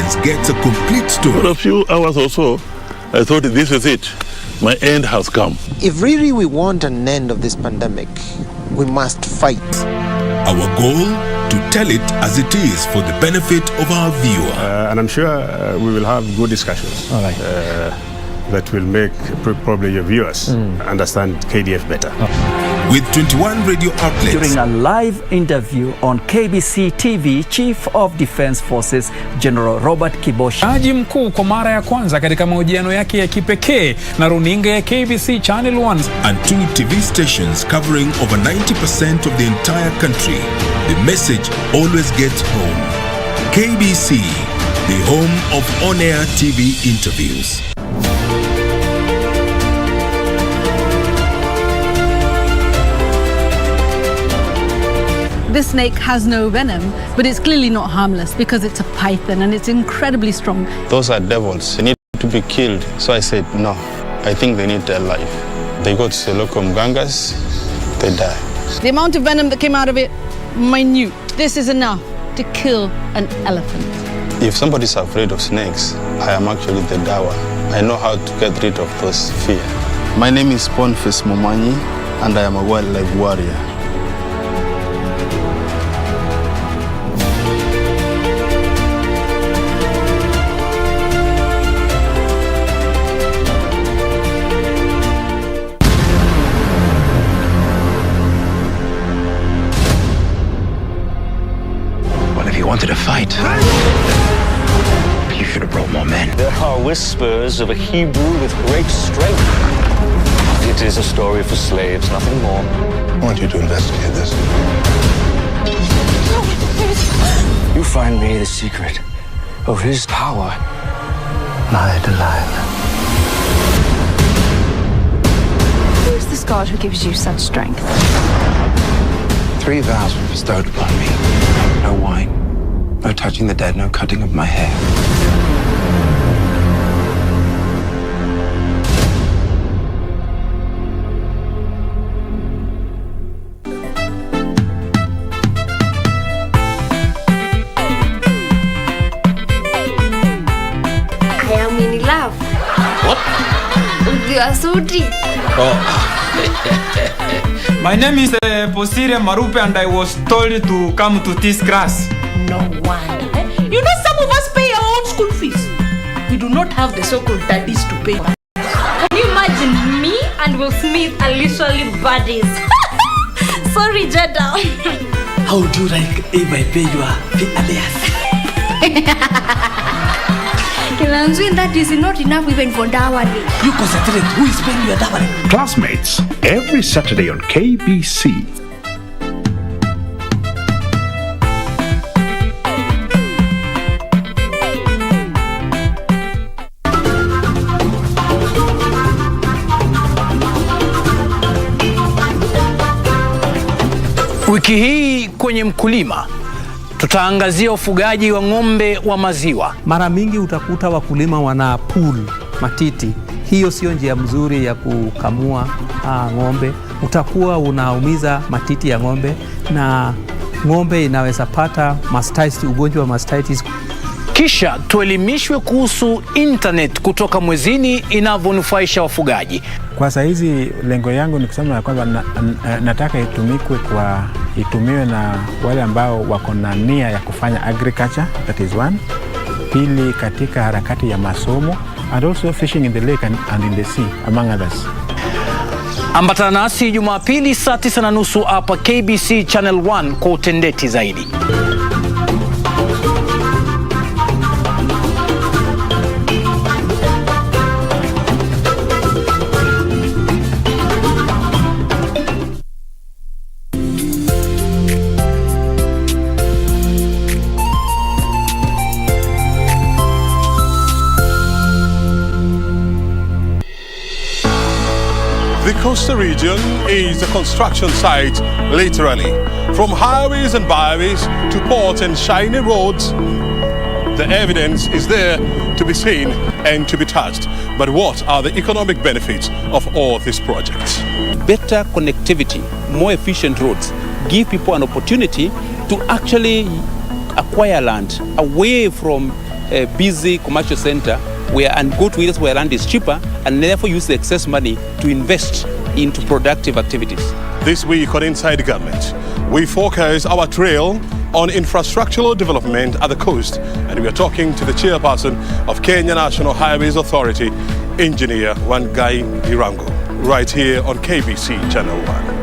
audience gets a complete story. For a few hours or so, I thought this is it. My end has come. If really we want an end of this pandemic, we must fight. Our goal, to tell it as it is for the benefit of our viewer. And I'm sure we will have good discussions. All right. That will make probably your viewers understand KDF better. With 21 radio outlets. During a live interview on KBC TV, Chief of Defense Forces General Robert Kibosh. Jaji mkuu kwa mara ya kwanza katika mahojiano yake ya kipekee na runinga ya KBC Channel 1. And 2 TV stations covering over 90% of the entire country. The message always gets home. KBC, the home of on-air TV interviews. This snake has no venom, but it's clearly not harmless because it's a python and it's incredibly strong. Those are devils. They need to be killed. So I said, no, I think they need their life. They go to the local mgangas, they die. The amount of venom that came out of it, minute. This is enough to kill an elephant. If somebody's afraid of snakes, I am actually the dawa. I know how to get rid of those fear. My name is Boniface Momanyi, and I am a wildlife warrior. Wanted to fight. You should have brought more men. There are whispers of a Hebrew with great strength. It is a story for slaves, nothing more. I want you to investigate this. You find me the secret of his power. My Delilah. Who's this God who gives you such strength? 3 vows were bestowed upon me. No wine. No touching the dead, no cutting of my hair. I am in love. What? You are so deep. Oh. My name is Posire Marupe and I was told to come to this class. No wonder. You know, some of us pay our own school fees. We do not have the so-called daddies to pay. Can you imagine me and Will Smith are literally buddies? Sorry, Jada. How would you like if I pay your fee alias? Kurunzi, that is not enough even for dowry. You concentrate. Who is paying your dowry? Classmates, every Saturday on KBC. Wiki hii kwenye Mkulima tutaangazia ufugaji wa ng'ombe wa maziwa. Mara mingi utakuta wakulima wana pool matiti. Hiyo sio njia mzuri ya kukamua ng'ombe. Utakuwa unaumiza matiti ya ng'ombe na ng'ombe inaweza pata mastitis, ugonjwa wa mastitis. Kisha tuelimishwe kuhusu internet kutoka mwezini inavyonufaisha wafugaji. Kwa saizi lengo yangu ni kusema kwamba nataka itumiwe na wale ambao wako na nia ya kufanya agriculture, that is one. Pili, katika harakati ya masomo, and also fishing in the lake and in the sea, among others. Ambatana nasi Jumapili saa 9:30 hapa KBC Channel 1 kwa utendeti zaidi. The coastal region is a construction site, literally. From highways and byways to ports and shiny roads, the evidence is there to be seen and to be touched. But what are the economic benefits of all these projects? Better connectivity, more efficient roads, give people an opportunity to actually acquire land away from busy commercial center and go to areas where land is cheaper and therefore use the excess money to invest into productive activities. This week on Inside Government, we focus our trail on infrastructural development at the coast, and we are talking to the chairperson of Kenya National Highways Authority, Engineer Wangai Irango, right here on KBC Channel 1.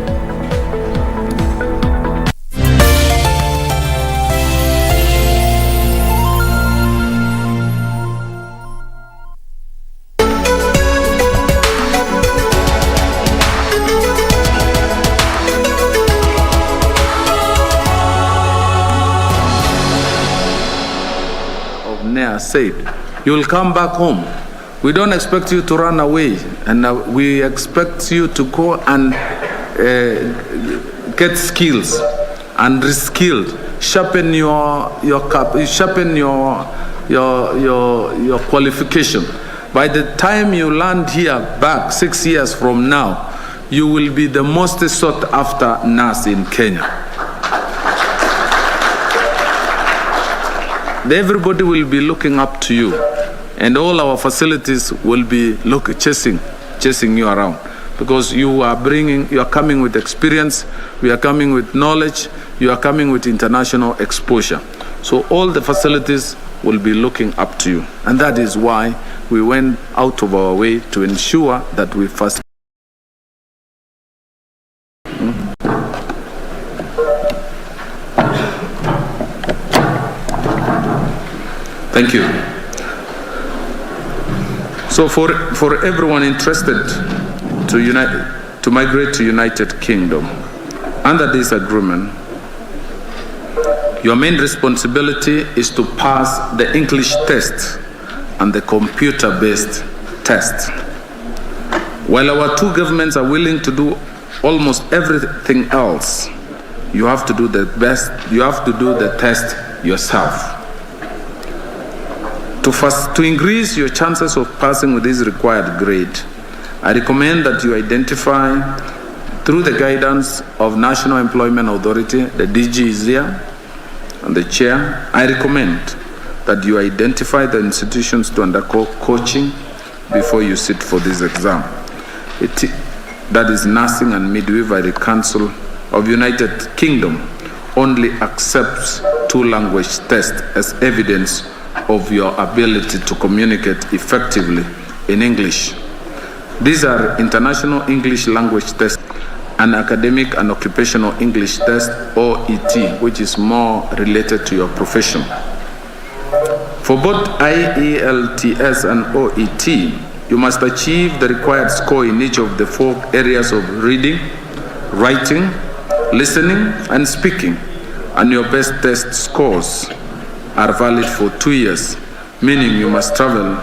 Said, you will come back home. We don't expect you to run away, and we expect you to go and get skills and reskilled, sharpen your qualification. By the time you land here back 6 years from now, you will be the most sought after nurse in Kenya. Everybody will be looking up to you, and all our facilities will be chasing you around, because you are coming with experience, we are coming with knowledge, you are coming with international exposure. So all the facilities will be looking up to you, and that is why we went out of our way to ensure that we first. Thank you. So for everyone interested to migrate to United Kingdom, under this agreement, your main responsibility is to pass the English test and the computer-based test. While our two governments are willing to do almost everything else, you have to do the test yourself. To increase your chances of passing with this required grade, I recommend that you identify, through the guidance of National Employment Authority, the DG is here, and the chair, I recommend that you identify the institutions to undergo coaching before you sit for this exam. That is Nursing and Midwifery Council of United Kingdom only accepts 2 language tests as evidence of your ability to communicate effectively in English. These are International English Language Test and Academic and Occupational English Test, OET, which is more related to your profession. For both IELTS and OET, you must achieve the required score in each of the 4 areas of reading, writing, listening, and speaking, and your best test scores are valid for 2 years, meaning you must travel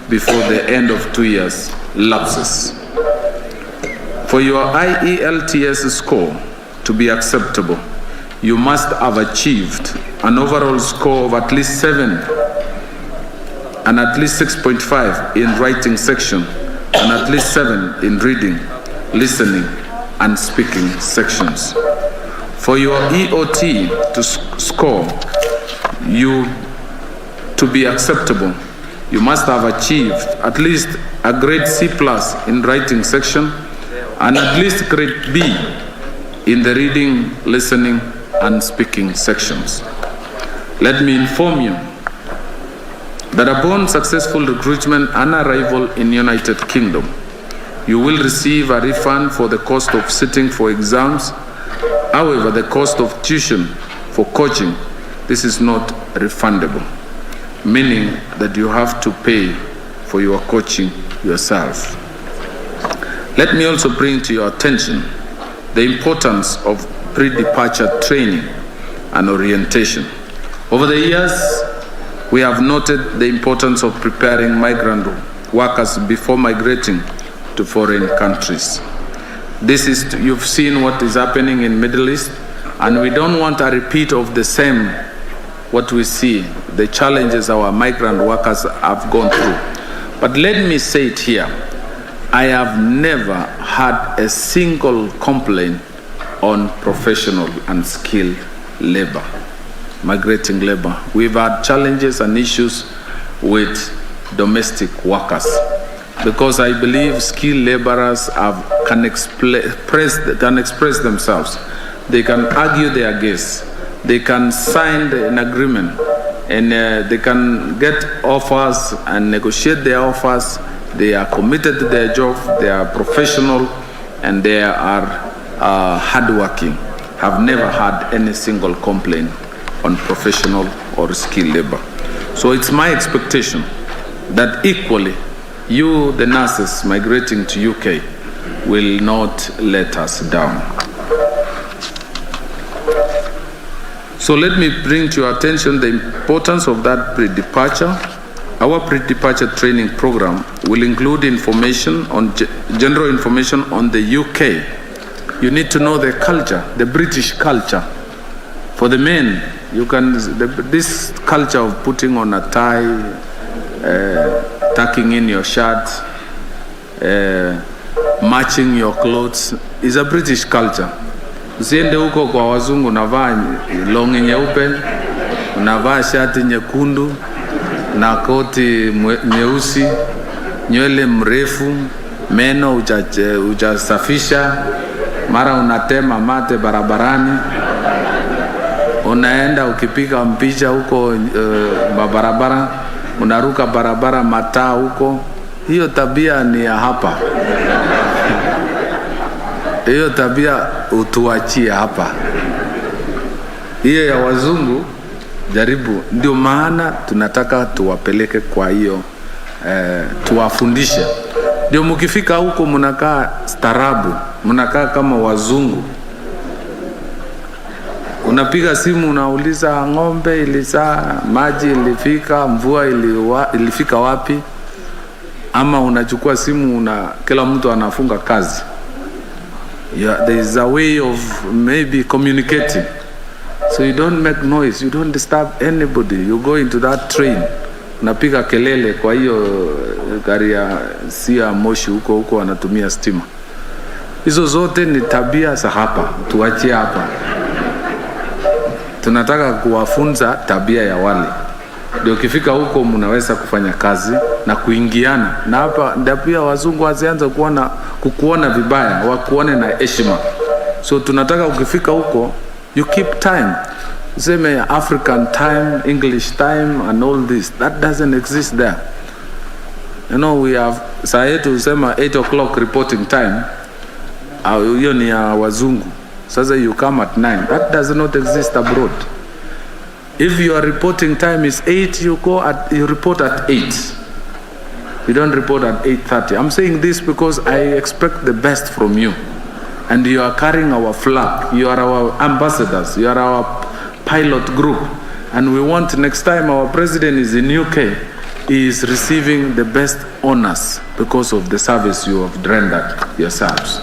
before the end of 2 years lapses. For your IELTS score to be acceptable, you must have achieved an overall score of at least 7 and at least 6.5 in writing section and at least 7 in reading, listening, and speaking sections. For your EOT to score you to be acceptable, you must have achieved at least a grade C+ in writing section and at least grade B in the reading, listening, and speaking sections. Let me inform you that upon successful recruitment and arrival in United Kingdom, you will receive a refund for the cost of sitting for exams. However, the cost of tuition for coaching, this is not refundable, meaning that you have to pay for your coaching yourself. Let me also bring to your attention the importance of pre-departure training and orientation. Over the years, we have noted the importance of preparing migrant workers before migrating to foreign countries. You've seen what is happening in Middle East, and we don't want a repeat of the same, what we see, the challenges our migrant workers have gone through. But let me say it here, I have never had a single complaint on professional and skilled labor, migrating labor. We've had challenges and issues with domestic workers, because I believe skilled laborers can express themselves. They can argue their case. They can sign an agreement, and they can get offers and negotiate their offers. They are committed to their job. They are professional, and they are hardworking. Have never had any single complaint on professional or skilled labor. So it's my expectation that equally, you, the nurses migrating to UK, will not let us down. So let me bring to your attention the importance of that pre-departure. Our pre-departure training program will include information on general information on the UK. You need to know the culture, the British culture. For the men, you can this culture of putting on a tie, tucking in your shirt, matching your clothes is a British culture. Usiende huko kwa wazungu unavaa longi nyeupe, unavaa shati nyekundu na koti nyeusi, nywele mrefu, meno hujasafisha, mara unatema mate barabarani, unaenda ukipiga mpicha huko barabara, unaruka barabara mataa huko. Hiyo tabia ni ya hapa. Hiyo tabia utuachie hapa. Hiyo ya wazungu jaribu. Ndio maana tunataka tuwapeleke kwa hiyo, tuwafundishe. Ndio mkifika huko mnakaa starabu, mnakaa kama wazungu. Unapiga simu unauliza ng'ombe ilizaa, maji ilifika, mvua ilifika wapi? Ama unachukua simu kila mtu anafunga kazi. Yeah, there is a way of maybe communicating. So you don't make noise, you don't disturb anybody. You go into that train, unapiga kelele, kwa hiyo gari ya sia moshi huko wanatumia stima. Hizo zote ni tabia za hapa, tuachie hapa. Tunataka kuwafunza tabia ya wale. Ndio ukifika huko mnaweza kufanya kazi na kuingiana. Na hapa ndio pia wazungu wazianza kukuona vibaya, wakuone na heshima. So tunataka ukifika huko, you keep time. Same African time, English time and all this. That doesn't exist there. You know, we have saa yetu usema 8 o'clock reporting time. Hiyo ni ya wazungu. Sasa you come at 9. That does not exist abroad. If your reporting time is 8, you report at 8. You don't report at 8:30. I'm saying this because I expect the best from you. And you are carrying our flag. You are our ambassadors. You are our pilot group. And we want next time our president is in UK, he is receiving the best honors because of the service you have rendered yourselves.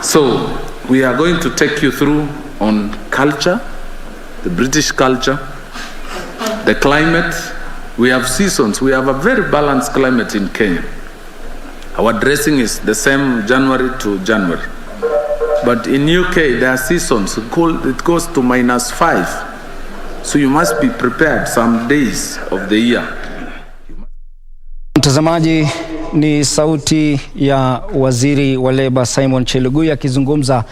So we are going to take you through on culture, the British culture, the climate. We have seasons. We have a very balanced climate in Kenya. Our dressing is the same January to January. But in UK, there are seasons. It goes to -5. So you must be prepared some days of the year. Mtazamaji, ni sauti ya waziri wa leba Simon Chelugui akizungumza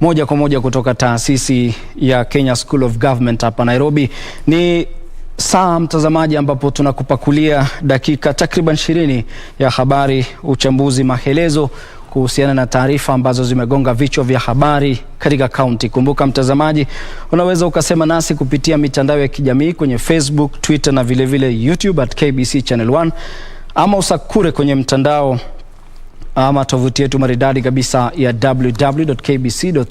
moja kwa moja kutoka taasisi ya Kenya School of Government hapa Nairobi. Ni saa mtazamaji ambapo tunakupakulia dakika takriban 20 ya habari, uchambuzi, maelezo kuhusiana na taarifa ambazo zimegonga vichwa vya habari katika kaunti. Kumbuka mtazamaji, unaweza ukasema nasi kupitia mitandao ya kijamii kwenye Facebook, Twitter na vile vile YouTube at KBC Channel 1, ama usakure kwenye mtandao ama tovuti yetu maridadi kabisa ya www.kbc.co.ke,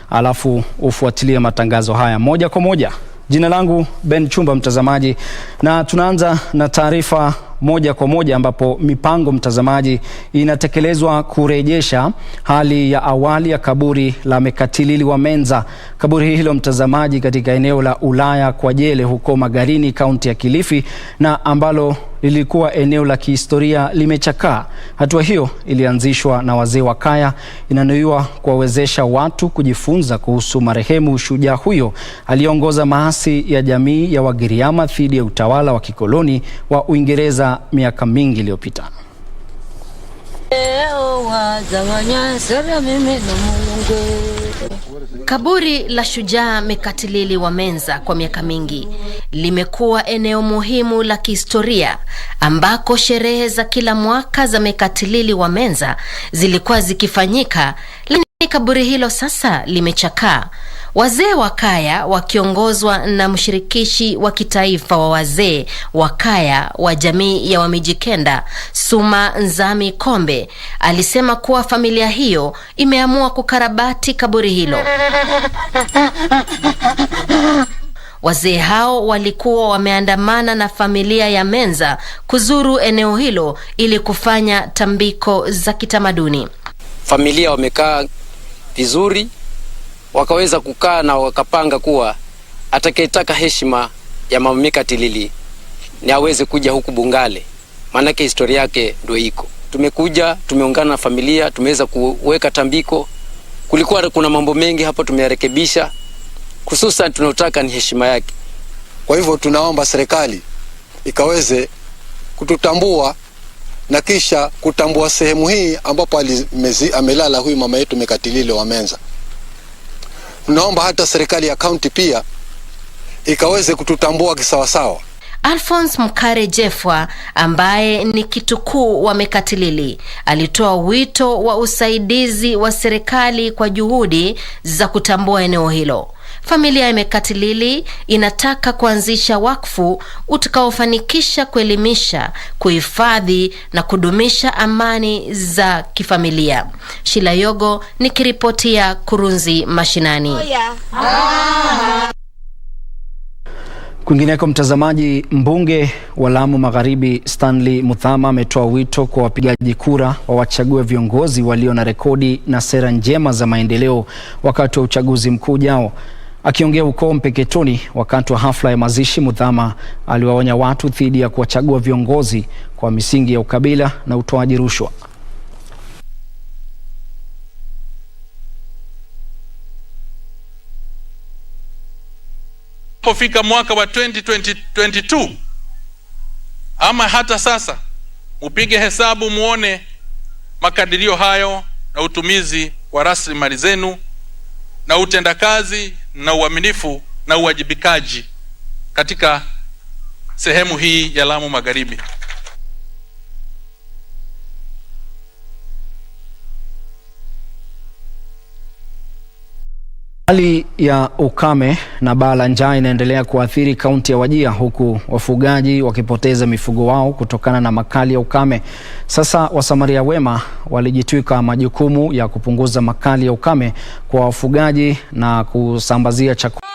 alafu ufuatilie matangazo haya moja kwa moja. Jina langu Ben Chumba mtazamaji, na tunaanza na taarifa moja kwa moja, ambapo mipango, mtazamaji, inatekelezwa kurejesha hali ya awali ya kaburi la Mekatilili wa Menza. Kaburi hilo, mtazamaji, katika eneo la Ulaya kwa Jele huko Magarini, kaunti ya Kilifi, na ambalo lilikuwa eneo la kihistoria limechakaa. Hatua hiyo ilianzishwa na wazee wa kaya, inanuiwa kuwawezesha watu kujifunza kuhusu marehemu shujaa huyo aliongoza maasi ya jamii ya Wagiriama dhidi ya utawala wa kikoloni wa Uingereza miaka mingi iliyopita. Kaburi la shujaa Mekatilili wa Menza kwa miaka mingi limekuwa eneo muhimu la kihistoria ambako sherehe za kila mwaka za Mekatilili wa Menza zilikuwa zikifanyika, lakini kaburi hilo sasa limechakaa. Wazee wa kaya wakiongozwa na mshirikishi wa kitaifa wa wazee wa kaya wa jamii ya Wamijikenda, Suma Nzami Kombe, alisema kuwa familia hiyo imeamua kukarabati kaburi hilo. Wazee hao walikuwa wameandamana na familia ya Menza kuzuru eneo hilo ili kufanya tambiko za kitamaduni. Familia wamekaa vizuri, wakaweza kukaa na wakapanga kuwa atakayetaka heshima ya Mama Mekatilili ni aweze kuja huku Bungale, maanake historia yake ndio iko. Tumekuja, tumeungana na familia, tumeweza kuweka tambiko. Kulikuwa kuna mambo mengi hapo tumeyarekebisha, hususan tunataka ni heshima yake. Kwa hivyo tunaomba serikali ikaweze kututambua na kisha kutambua sehemu hii ambapo amelala huyu mama yetu Mekatilili wa Menza. Tunaomba hata serikali ya kaunti pia ikaweze kututambua kisawasawa. Alphonse Mkare Jefwa, ambaye ni kitukuu wa Mekatilili, alitoa wito wa usaidizi wa serikali kwa juhudi za kutambua eneo hilo. Familia ya Mekatilili inataka kuanzisha wakfu utakaofanikisha kuelimisha, kuhifadhi na kudumisha amani za kifamilia. Shila Yogo nikiripotia Kurunzi Mashinani. Kwingineko, mtazamaji, mbunge wa Lamu Magharibi Stanley Muthama ametoa wito kwa wapigaji kura wawachague viongozi walio na rekodi na sera njema za maendeleo wakati wa uchaguzi mkuu ujao. Akiongea huko Mpeketoni wakati wa hafla ya mazishi, Muthama aliwaonya watu dhidi ya kuwachagua viongozi kwa misingi ya ukabila na utoaji rushwa. Pofika mwaka wa 2022 ama hata sasa, upige hesabu muone makadirio hayo na utumizi wa rasilimali zenu na utendakazi na uaminifu na uwajibikaji katika sehemu hii ya Lamu Magharibi. Hali ya ukame na baa la njaa inaendelea kuathiri kaunti ya Wajir, huku wafugaji wakipoteza mifugo wao kutokana na makali ya ukame. Sasa wasamaria wema walijitwika majukumu ya kupunguza makali ya ukame kwa wafugaji na kusambazia chakula